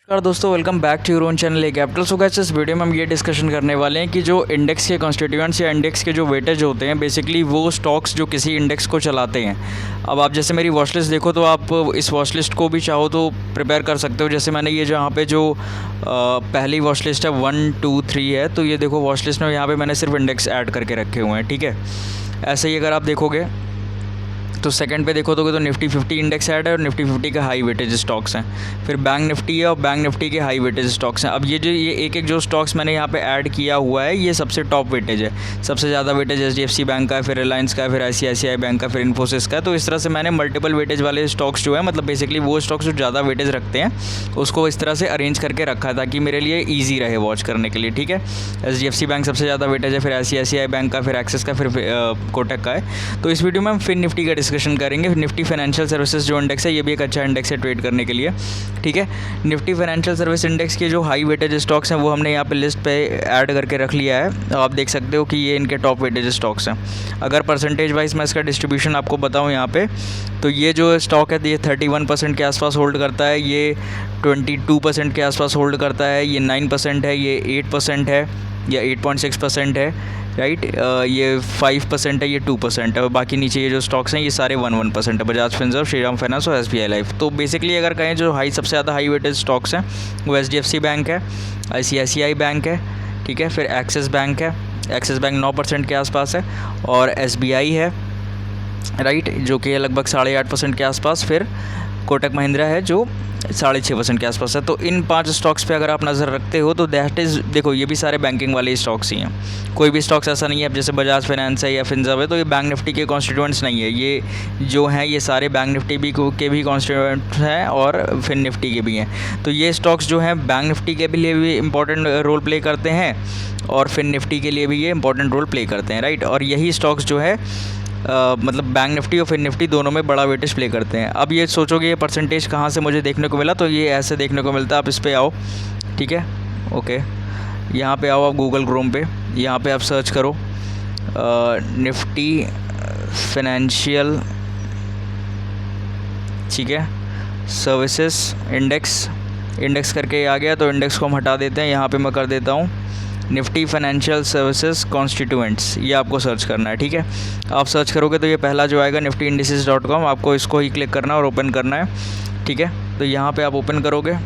नमस्कार दोस्तों, welcome back to your own channel A capital. So guys, इस video में हम ये डिस्कशन करने वाले हैं कि जो इंडेक्स के कॉन्स्टिट्यूएंट्स या इंडेक्स के जो वेटेज होते हैं, बेसिकली वो स्टॉक्स जो किसी इंडेक्स को चलाते हैं। अब आप जैसे मेरी वॉच लिस्ट देखो तो आप इस वॉच लिस्ट को भी चाहो तो प्रिपेयर कर सकते हो। जैसे मैंने ये जहाँ पे जो पहली वॉच लिस्ट है 1 2 3 है, तो ये देखो वॉच लिस्ट में यहाँ पर मैंने सिर्फ इंडेक्स ऐड करके रखे हुए हैं। ठीक है, ऐसे ही अगर आप देखोगे तो सेकंड पे देखो तो निफ्टी 50 इंडेक्स ऐड है और निफ्टी 50 का हाई वेटेज स्टॉक्स हैं। फिर बैंक निफ्टी है और बैंक निफ्टी के हाई वेटेज स्टॉक्स हैं। अब ये एक जो स्टॉक्स मैंने यहाँ पे ऐड किया हुआ है, ये सबसे टॉप वेटेज है। सबसे ज़्यादा वेटेज HDFC बैंक का है, फिर रिलायंस का है, फिर ICICI बैंक का, फिर इन्फोसिस का है। तो इस तरह से मैंने मल्टीपल वेटेज वाले स्टॉक्स जो है, मतलब बेसिकली वो स्टॉक्स जो ज़्यादा वेटेज रखते हैं, उसको इस तरह से अरेंज करके रखा है ताकि मेरे लिए ईजी रहे वॉच करने के लिए। ठीक है, HDFC बैंक सबसे ज़्यादा वेटेज है, फिर ICICI बैंक का, फिर एक्सिस का, फिर कोटक का है। तो इस वीडियो में हम फिर निफ्टी का डिस्कशन करेंगे। निफ्टी फाइनेंशियल सर्विसेज जो इंडेक्स है, ये भी एक अच्छा इंडेक्स है ट्रेड करने के लिए। ठीक है, निफ्टी फाइनेंशियल सर्विस इंडेक्स के जो हाई वेटेज स्टॉक्स हैं वो हमने यहाँ पे लिस्ट पे ऐड करके रख लिया है। तो आप देख सकते हो कि ये इनके टॉप वेटेज स्टॉक्स हैं। अगर परसेंटेज वाइज मैं इसका डिस्ट्रीब्यूशन आपको बताऊँ यहाँ पे, तो ये जो स्टॉक है ये 31% के आसपास होल्ड करता है, ये 22% के आसपास होल्ड करता है, ये 9% है, ये 8% है, या 8.6% है, राइट। ये 5% है, ये 2% है, और बाकी नीचे ये जो स्टॉक्स हैं ये सारे 1% है। बजाज फिनसर्व, श्रीराम फाइनेंस और SBI लाइफ। तो बेसिकली अगर कहें जो सबसे ज़्यादा हाई वेटेज स्टॉक्स हैं वो HDFC बैंक है, ICICI बैंक है, ठीक है, फिर एक्सिस बैंक है, एक्सिस बैंक 9% के आसपास है, और SBI है, राइट, जो कि लगभग 8.5% के आसपास। फिर कोटक महिंद्रा है जो 6.5% के आसपास है। तो इन 5 स्टॉक्स पे अगर आप नज़र रखते हो तो दैट इज़, देखो ये भी सारे बैंकिंग वाले स्टॉक्स ही हैं। कोई भी स्टॉक्स ऐसा नहीं है अब जैसे बजाज फाइनेंस है या फिनसर्व है तो ये बैंक निफ्टी के कॉन्स्टिट्यूएंट्स नहीं है। ये जो हैं ये सारे बैंक निफ्टी के भी कॉन्स्टिट्यूएंट्स हैं और फिन निफ्टी के भी हैं। तो ये स्टॉक्स जो हैं बैंक निफ्टी के लिए भी इंपॉर्टेंट रोल प्ले करते हैं और फिन निफ्टी के लिए भी ये इंपॉर्टेंट रोल प्ले करते हैं, राइट। और यही स्टॉक्स जो है मतलब बैंक निफ्टी और फिन निफ्टी दोनों में बड़ा वेटेज प्ले करते हैं। अब ये सोचोगे ये परसेंटेज कहाँ से मुझे देखने को मिला, तो ये ऐसे देखने को मिलता है। आप इस पे आओ, ठीक है, ओके, यहाँ पे आओ आप गूगल क्रोम पे, यहाँ पे आप सर्च करो निफ्टी फाइनेंशियल, ठीक है, सर्विसेज इंडेक्स करके आ गया। तो इंडेक्स को हम हटा देते हैं, यहाँ पर मैं कर देता हूँ निफ्टी फाइनेंशियल सर्विसेज कॉन्स्टिट्यूएंट्स, ये आपको सर्च करना है। ठीक है, आप सर्च करोगे तो ये पहला जो आएगा niftyindices.com, आपको इसको ही क्लिक करना है और ओपन करना है। ठीक है, तो यहाँ पे आप ओपन करोगे,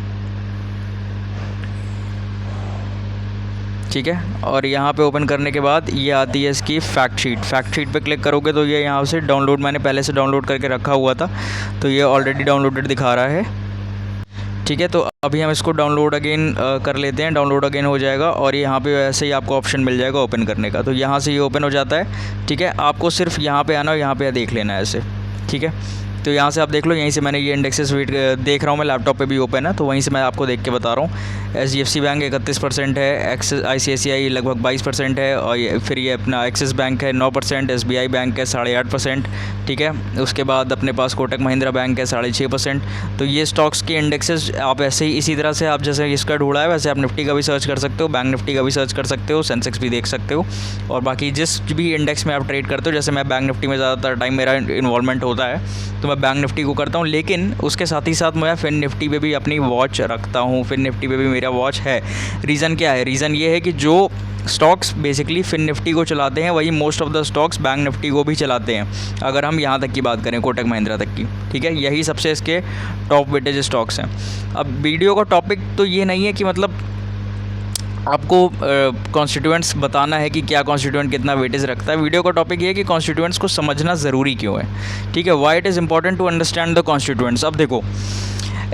ठीक है, और यहाँ पे ओपन करने के बाद ये आती है इसकी फैक्ट शीट पे क्लिक करोगे तो ये यहाँ से डाउनलोड, मैंने पहले से डाउनलोड करके रखा हुआ था तो ये ऑलरेडी डाउनलोडेड दिखा रहा है। ठीक है, तो अभी हम इसको डाउनलोड अगेन कर लेते हैं। डाउनलोड अगेन हो जाएगा और यहाँ पे ऐसे ही आपको ऑप्शन मिल जाएगा ओपन करने का, तो यहाँ से ये ओपन हो जाता है। ठीक है, आपको सिर्फ यहाँ पे आना और यहाँ पे देख लेना है ऐसे। ठीक है, तो यहाँ से आप देख लो, यहीं से मैंने ये इंडेक्सेस वेट देख रहा हूँ, मैं लैपटॉप पे भी ओपन है तो वहीं से मैं आपको देख के बता रहा हूँ। HDFC बैंक 31% है, ICICI लगभग 22% है, और फिर ये अपना एक्सिस बैंक है 9%, SBI बैंक है 8.5%। ठीक है, उसके बाद अपने पास कोटक महिंद्रा बैंक है 6.5%। तो ये स्टॉक्स के इंडेक्सेस आप ऐसे ही इसी तरह से आप जैसे इसका ढूंढा है वैसे आप निफ्टी का भी सर्च कर सकते हो, बैंक निफ्टी का भी सर्च कर सकते हो, सेंसेक्स भी देख सकते हो, और बाकी जिस भी इंडेक्स में आप ट्रेड करते हो। जैसे मैं बैंक निफ्टी में ज़्यादातर टाइम मेरा इन्वॉल्वमेंट होता है तो मैं बैंक निफ्टी को करता हूँ, लेकिन उसके साथ ही साथ मैं फिन निफ्टी पे भी अपनी वॉच रखता हूँ। फिन निफ्टी पे भी मेरा वॉच है। रीज़न क्या है? रीज़न ये है कि जो स्टॉक्स बेसिकली फिन निफ्टी को चलाते हैं वही most of the stocks bank Nifty को भी चलाते हैं, अगर हम यहाँ तक की बात करें कोटक महिंद्रा तक की। ठीक है, यही सबसे इसके टॉप वेटेज स्टॉक्स हैं। अब वीडियो का टॉपिक तो ये नहीं है कि मतलब आपको कॉन्स्टिट्यूएंट्स बताना है कि क्या कॉन्स्टिट्यूएंट कितना वेटेज रखता है। वीडियो का टॉपिक ये है कि कॉन्स्टिट्यूएंट्स को समझना ज़रूरी क्यों है। ठीक है, why it is important to understand the constituents. अब देखो,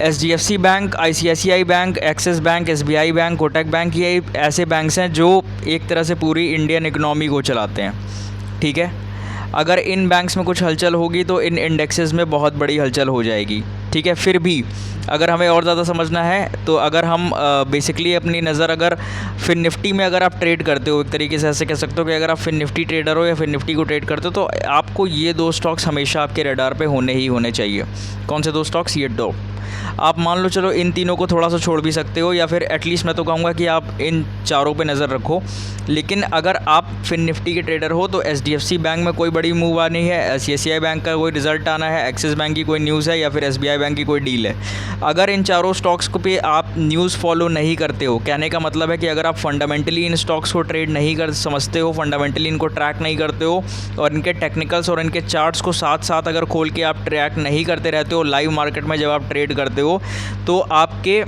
HDFC bank, ICICI bank, Axis bank, SBI bank, Kotak bank, ये ऐसे बैंक्स हैं जो एक तरह से पूरी इंडियन इकनॉमी को चलाते हैं। ठीक है, अगर इन बैंक्स में कुछ हलचल होगी तो इन इंडेक्सेस में बहुत बड़ी हलचल हो जाएगी। ठीक है, फिर भी अगर हमें और ज़्यादा समझना है तो अगर हम बेसिकली अपनी नज़र अगर फिन निफ्टी में अगर आप ट्रेड करते हो, एक तरीके से ऐसे कह सकते हो कि अगर आप फिन निफ्टी ट्रेडर हो या फिन निफ्टी को ट्रेड करते हो तो आपको ये 2 स्टॉक्स हमेशा आपके रडार पे होने ही होने चाहिए। कौन से 2 स्टॉक्स? ये 2। आप मान लो चलो इन तीनों को थोड़ा सा छोड़ भी सकते हो, या फिर एटलीस्ट मैं तो कहूँगा कि आप इन चारों पे नज़र रखो। लेकिन अगर आप फिन निफ्टी के ट्रेडर हो तो HDFC बैंक में कोई बड़ी मूव आनी है, ICICI बैंक का कोई रिजल्ट आना है, एक्सिस बैंक की कोई न्यूज़ है, या फिर SBI बैंक की कोई डील है। अगर इन चारों स्टॉक्स को पे आप न्यूज़ फॉलो नहीं करते हो, कहने का मतलब है कि अगर आप फंडामेंटली इन स्टॉक्स को ट्रेड नहीं कर समझते हो, फंडामेंटली इनको ट्रैक नहीं करते हो, और इनके टेक्निकल्स और इनके चार्ट्स को साथ साथ अगर खोल के आप ट्रैक नहीं करते रहते हो लाइव मार्केट में जब आप ट्रेड करते हो, तो आपके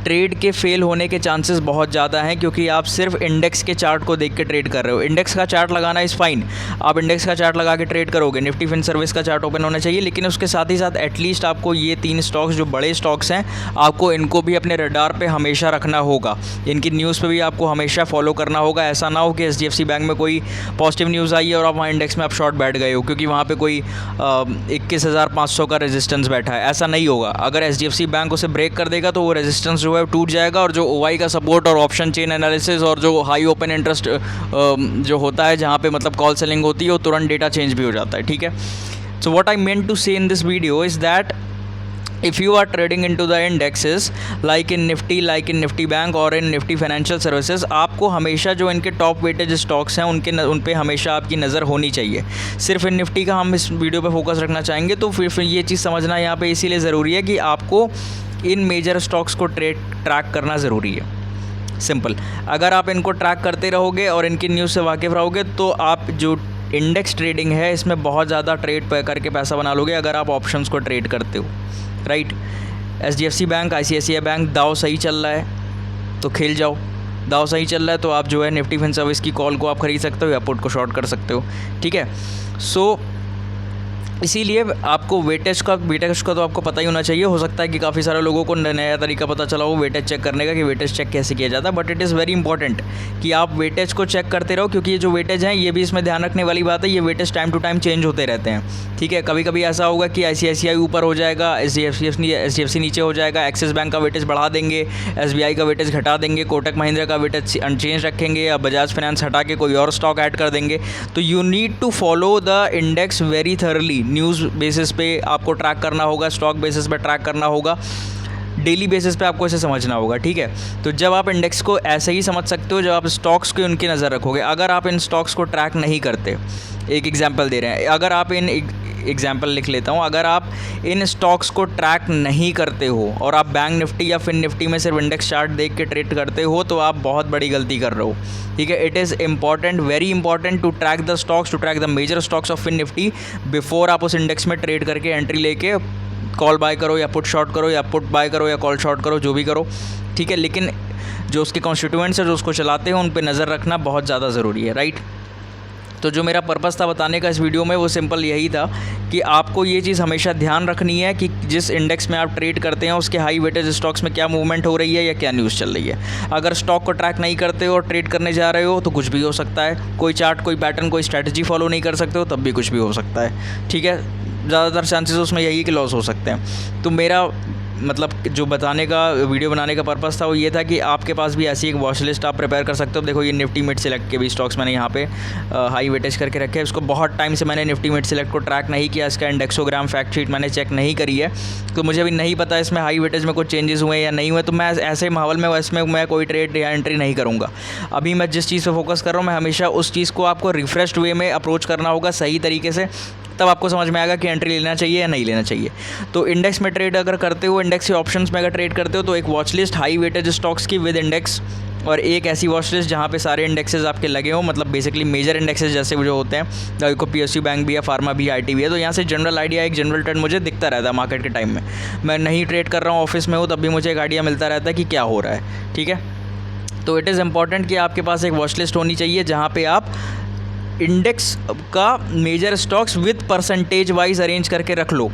ट्रेड के फेल होने के चांसेस बहुत ज़्यादा हैं, क्योंकि आप सिर्फ इंडेक्स के चार्ट को देख के ट्रेड कर रहे हो। इंडेक्स का चार्ट लगाना इज़ फाइन, आप इंडेक्स का चार्ट लगा के ट्रेड करोगे, निफ्टी फिन सर्विस का चार्ट ओपन होना चाहिए, लेकिन उसके साथ ही साथ एटलीस्ट आपको ये 3 स्टॉक्स जो बड़े स्टॉक्स हैं, आपको इनको भी अपने रडार पे हमेशा रखना होगा, इनकी न्यूज़ पे भी आपको हमेशा फॉलो करना होगा। ऐसा ना हो कि HDFC बैंक में कोई पॉजिटिव न्यूज़ आई है और आप वहाँ इंडेक्स में आप शॉर्ट बैठ गए हो क्योंकि वहाँ पर कोई 21,500 का रेजिस्टेंस बैठा है। ऐसा नहीं होगा। अगर HDFC बैंक उसे ब्रेक कर देगा तो वो रेजिस्टेंस जो है टूट जाएगा, और जो OI का सपोर्ट और ऑप्शन चेन एनालिसिस और जो हाई ओपन इंटरेस्ट जो होता है, जहाँ पे मतलब कॉल सेलिंग होती है, वो तुरंत डेटा चेंज भी हो जाता है। ठीक है, so what I meant to से in this video is that if you are trading into the indexes like in Nifty Bank और in Nifty Financial Services, आपको हमेशा जो इनके टॉप वेटेज स्टॉक्स हैं उन पे हमेशा आपकी नज़र होनी चाहिए। सिर्फ इन निफ्टी का हम इस वीडियो पे फोकस रखना चाहेंगे, तो फिर ये चीज़ समझना यहाँ पे इसीलिए ज़रूरी है कि आपको इन मेजर स्टॉक्स को ट्रैक करना ज़रूरी है। सिंपल, अगर आप इनको ट्रैक करते रहोगे और इनकी न्यूज़ से वाकिफ़ रहोगे तो आप जो इंडेक्स ट्रेडिंग है इसमें बहुत ज़्यादा ट्रेड करके पैसा बना लोगे अगर आप ऑप्शंस को ट्रेड करते हो, right. HDFC bank, ICICI bank, दाव सही चल रहा है तो खेल जाओ, दाव सही चल रहा है तो आप जो है निफ्टी फिन सर्विस की कॉल को आप ख़रीद सकते हो या पुट को शॉर्ट कर सकते हो। ठीक है, सो इसीलिए आपको वेटेज का तो आपको पता ही होना चाहिए। हो सकता है कि काफ़ी सारे लोगों को नया तरीका पता चला हो वेटेज चेक करने का, कि वेटेज चेक कैसे किया जाता है, but it is very important कि आप वेटेज को चेक करते रहो, क्योंकि ये जो वेटेज हैं ये भी इसमें ध्यान रखने वाली बात है, ये weightage time to time change होते रहते हैं। ठीक है, कभी कभी ऐसा होगा कि ICICI ऊपर हो जाएगा, HDFC नीचे हो जाएगा, एक्सिस बैंक का वेटेज बढ़ा देंगे, SBI का वेटेज घटा देंगे, कोटक महिंद्रा का वेटेज अनचेंज रखेंगे, या बजाज फाइनेंस हटा के कोई और स्टॉक ऐड कर देंगे। तो you need to follow the index very thoroughly. News basis पे आपको ट्रैक करना होगा, स्टॉक बेसिस पे ट्रैक करना होगा, डेली बेसिस पे आपको इसे समझना होगा। ठीक है, तो जब आप इंडेक्स को ऐसे ही समझ सकते हो जब आप स्टॉक्स की उनकी नज़र रखोगे। अगर आप इन स्टॉक्स को ट्रैक नहीं करते, एक एग्जांपल दे रहे हैं, अगर आप एग्जांपल लिख लेता हूँ, अगर आप इन स्टॉक्स को ट्रैक नहीं करते हो और आप बैंक निफ्टी या फिन निफ्टी में सिर्फ इंडेक्स चार्ट देख के ट्रेड करते हो तो आप बहुत बड़ी गलती कर रहे हो। ठीक है, it is important, very important to track the stocks, to track the major stocks of Fin Nifty before आप उस इंडेक्स में ट्रेड करके एंट्री लेके कॉल बाय करो या पुट शॉर्ट करो, या पुट बाय करो या कॉल शॉर्ट करो, जो भी करो। ठीक है, लेकिन जो उसके कॉन्स्टिट्यूएंट्स हैं जो उसको चलाते हैं उन पर नज़र रखना बहुत ज़्यादा ज़रूरी है, राइट। तो जो मेरा पर्पस था बताने का इस वीडियो में वो सिंपल यही था कि आपको ये चीज़ हमेशा ध्यान रखनी है कि जिस इंडेक्स में आप ट्रेड करते हैं उसके हाई वेटेज स्टॉक्स में क्या मूवमेंट हो रही है या क्या न्यूज़ चल रही है। अगर स्टॉक को ट्रैक नहीं करते हो और ट्रेड करने जा रहे हो तो कुछ भी हो सकता है, कोई चार्ट, कोई पैटर्न, कोई स्ट्रैटेजी फॉलो नहीं कर सकते हो तब भी कुछ भी हो सकता है। ठीक है, ज़्यादातर चांसेस उसमें यही कि लॉस हो सकते हैं। तो मेरा मतलब जो बताने का, वीडियो बनाने का पर्पस था वो ये था कि आपके पास भी ऐसी एक वॉच लिस्ट आप प्रिपेयर कर सकते हो। देखो ये निफ्टी मिड सेलेक्ट के भी स्टॉक्स मैंने यहाँ पे हाई वेटेज करके रखे हैं। उसको बहुत टाइम से मैंने निफ्टी मिड सेलेक्ट को ट्रैक नहीं किया, इसका इंडेक्सोग्राम फैक्ट शीट मैंने चेक नहीं करी है, तो मुझे अभी नहीं पता इसमें हाई वेटेज में कुछ चेंजेस हुए या नहीं हुए। तो मैं ऐसे माहौल में इसमें मैं कोई ट्रेड या एंट्री नहीं करूँगा। अभी मैं जिस चीज़ पर फोकस कर रहा हूँ, मैं हमेशा उस चीज़ को आपको रिफ्रेश्ड वे में अप्रोच करना होगा सही तरीके से, तब आपको समझ में आएगा कि एंट्री लेना चाहिए या नहीं लेना चाहिए। तो इंडेक्स में ट्रेड अगर करते हो, इंडेक्स के ऑप्शंस में अगर ट्रेड करते हो, तो एक watch list high weightage stocks की विद इंडेक्स, और एक ऐसी वॉच लिस्ट जहाँ पे सारे इंडेक्सेस आपके लगे हों, मतलब बेसिकली मेजर इंडेक्सेस जैसे जो होते हैं, को PSU बैंक भी है, फार्मा भी, IT भी है। तो यहाँ से जनरल आइडिया, एक जनरल ट्रेंड मुझे दिखता रहता है मार्केट के टाइम में। मैं नहीं ट्रेड कर रहा हूँ, ऑफिस में हूँ, तब भी मुझे एक आइडिया मिलता रहता है कि क्या हो रहा है। ठीक है, तो इट इज़ इम्पॉर्टेंट कि आपके पास एक वॉच लिस्ट होनी चाहिए जहाँ पे आप इंडेक्स का major stocks with percentage wise arrange करके रख लो,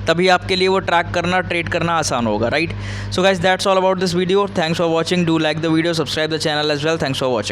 तभी आपके लिए वो ट्रैक करना, ट्रेड करना आसान होगा, right. So guys, that's all about this video. Thanks for watching, do like the video, subscribe the channel as well. Thanks for watching.